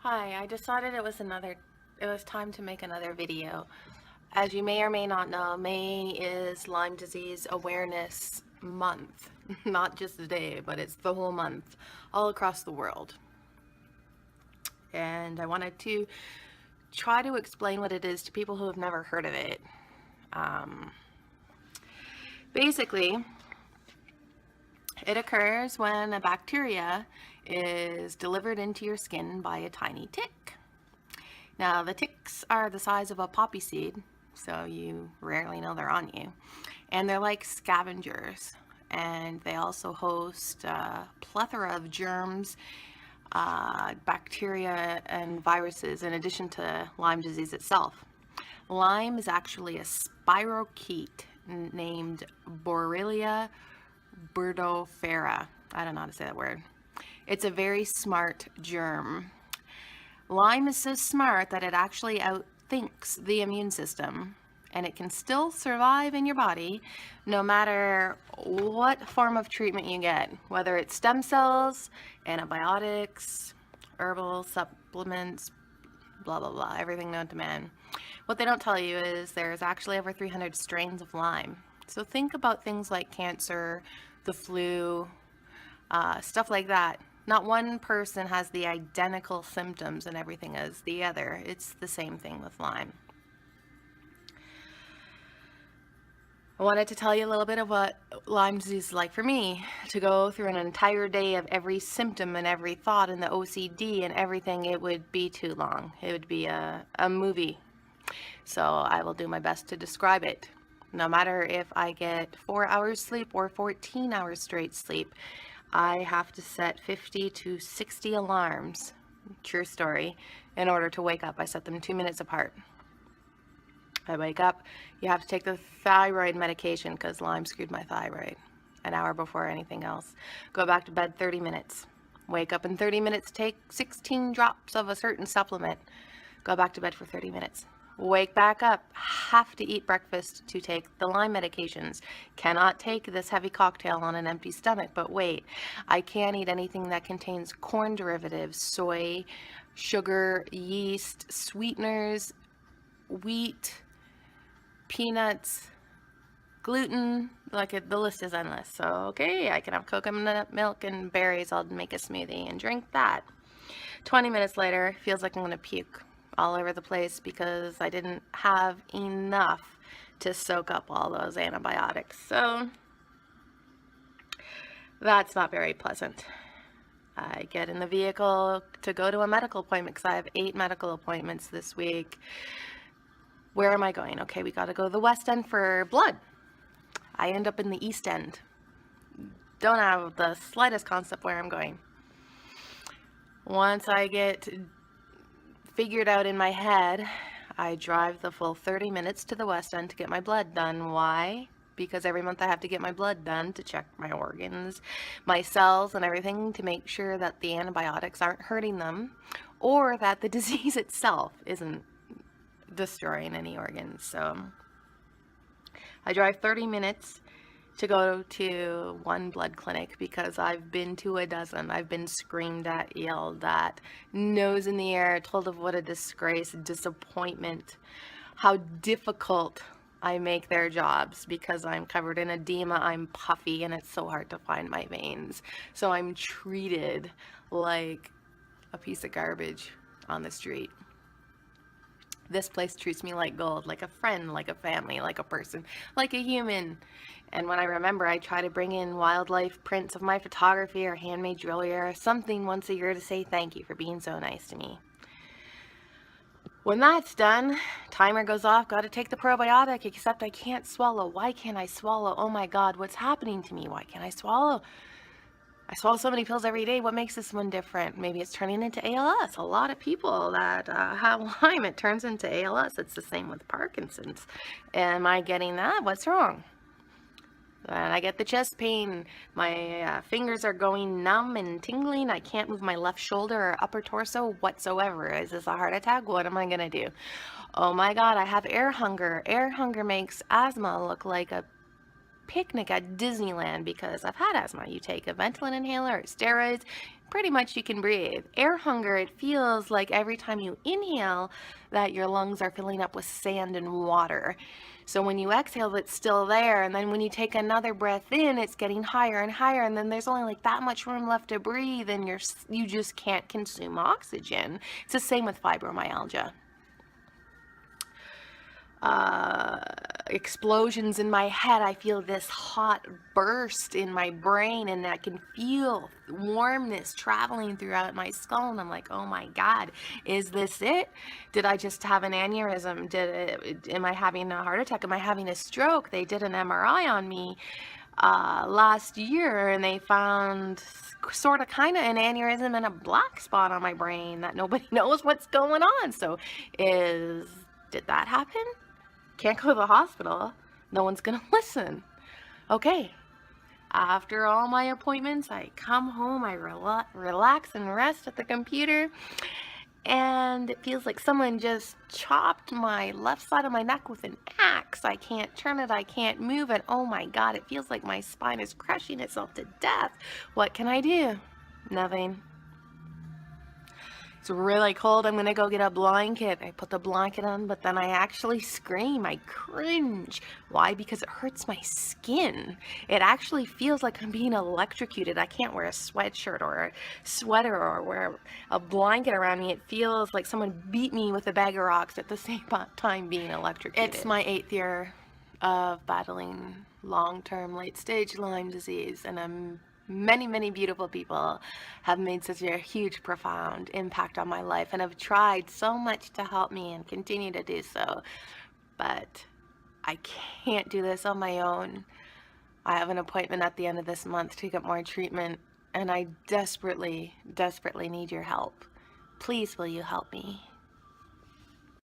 Hi, I decided it was time to make another video. As you may or may not know, May is Lyme Disease Awareness Month. Not just the day, but it's the whole month, all across the world. And I wanted to try to explain what it is to people who have never heard of it. Basically, it occurs when a bacteria is delivered into your skin by a tiny tick. Now, the ticks are the size of a poppy seed, so you rarely know they're on you. And they're like scavengers. And they also host a plethora of germs, bacteria, and viruses, in addition to Lyme disease itself. Lyme is actually a spirochete named Borrelia burgdorferi. I don't know how to say that word. It's a very smart germ. Lyme is so smart that it actually outthinks the immune system, and it can still survive in your body no matter what form of treatment you get, whether it's stem cells, antibiotics, herbal supplements, blah, blah, blah, everything known to man. What they don't tell you is there's actually over 300 strains of Lyme. So think about things like cancer, the flu, stuff like that. Not one person has the identical symptoms and everything as the other. It's the same thing with Lyme. I wanted to tell you a little bit of what Lyme disease is like for me. To go through an entire day of every symptom and every thought and the OCD and everything, it would be too long. It would be a movie. So I will do my best to describe it. No matter if I get 4 hours sleep or 14 hours straight sleep, I have to set 50 to 60 alarms, true story, in order to wake up. I set them 2 minutes apart. I wake up, you have to take the thyroid medication because Lyme screwed my thyroid an hour before anything else. Go back to bed 30 minutes. Wake up in 30 minutes, take 16 drops of a certain supplement. Go back to bed for 30 minutes. Wake back up, have to eat breakfast to take the Lyme medications. Cannot take this heavy cocktail on an empty stomach, but wait, I can't eat anything that contains corn derivatives, soy, sugar, yeast, sweeteners, wheat, peanuts, gluten, the list is endless. So, okay, I can have coconut milk and berries. I'll make a smoothie and drink that. 20 minutes later, feels like I'm going to puke all over the place because I didn't have enough to soak up all those antibiotics. So that's not very pleasant. I get in the vehicle to go to a medical appointment because I have 8 medical appointments this week. Where am I going? Okay, we got to go to the West End for blood. I end up in the East End. Don't have the slightest concept where I'm going. Once I get figured out in my head, I drive the full 30 minutes to the West End to get my blood done. Why? Because every month I have to get my blood done to check my organs, my cells, and everything to make sure that the antibiotics aren't hurting them or that the disease itself isn't destroying any organs. So I drive 30 minutes to go to one blood clinic because I've been to a dozen. I've been screamed at, yelled at, nose in the air, told of what a disgrace, disappointment, how difficult I make their jobs because I'm covered in edema, I'm puffy, and it's so hard to find my veins. So I'm treated like a piece of garbage on the street. This place treats me like gold, like a friend, like a family, like a person, like a human. And when I remember, I try to bring in wildlife prints of my photography or handmade jewelry or something once a year to say thank you for being so nice to me. When that's done, timer goes off, got to take the probiotic, except I can't swallow. Why can't I swallow? Oh my God, what's happening to me? Why can't I swallow? I swallow so many pills every day. What makes this one different? Maybe it's turning into ALS. A lot of people that have Lyme, it turns into ALS. It's the same with Parkinson's. Am I getting that? What's wrong? And I get the chest pain. My fingers are going numb and tingling. I can't move my left shoulder or upper torso whatsoever. Is this a heart attack? What am I going to do? Oh my God, I have air hunger. Air hunger makes asthma look like a picnic at Disneyland because I've had asthma. You take a Ventolin inhaler or steroids, pretty much you can breathe. Air hunger, it feels like every time you inhale that your lungs are filling up with sand and water. So when you exhale, it's still there, and then when you take another breath in, it's getting higher and higher, and then there's only like that much room left to breathe, and you just can't consume oxygen. It's the same with fibromyalgia. Explosions in my head. I feel this hot burst in my brain, and I can feel warmness traveling throughout my skull, and I'm like, oh my God, is this it? Did I just have an aneurysm? Am I having a heart attack? Am I having a stroke? They did an MRI on me last year, and they found sort of kind of an aneurysm and a black spot on my brain that nobody knows what's going on. So did that happen? Can't go to the hospital. No one's gonna listen. Okay. After all my appointments, I come home, I relax and rest at the computer, and it feels like someone just chopped my left side of my neck with an axe. I can't turn it, I can't move it. Oh my God, it feels like my spine is crushing itself to death. What can I do? Nothing. It's really cold. I'm gonna go get a blanket. I put the blanket on, but then I actually scream. I cringe. Why? Because it hurts my skin. It actually feels like I'm being electrocuted. I can't wear a sweatshirt or a sweater or wear a blanket around me. It feels like someone beat me with a bag of rocks at the same time being electrocuted. It's my 8th year of battling long-term late-stage Lyme disease, and many beautiful people have made such a huge, profound impact on my life and have tried so much to help me and continue to do so. But I can't do this on my own. I have an appointment at the end of this month to get more treatment, and I desperately need your help. Please, will you help me?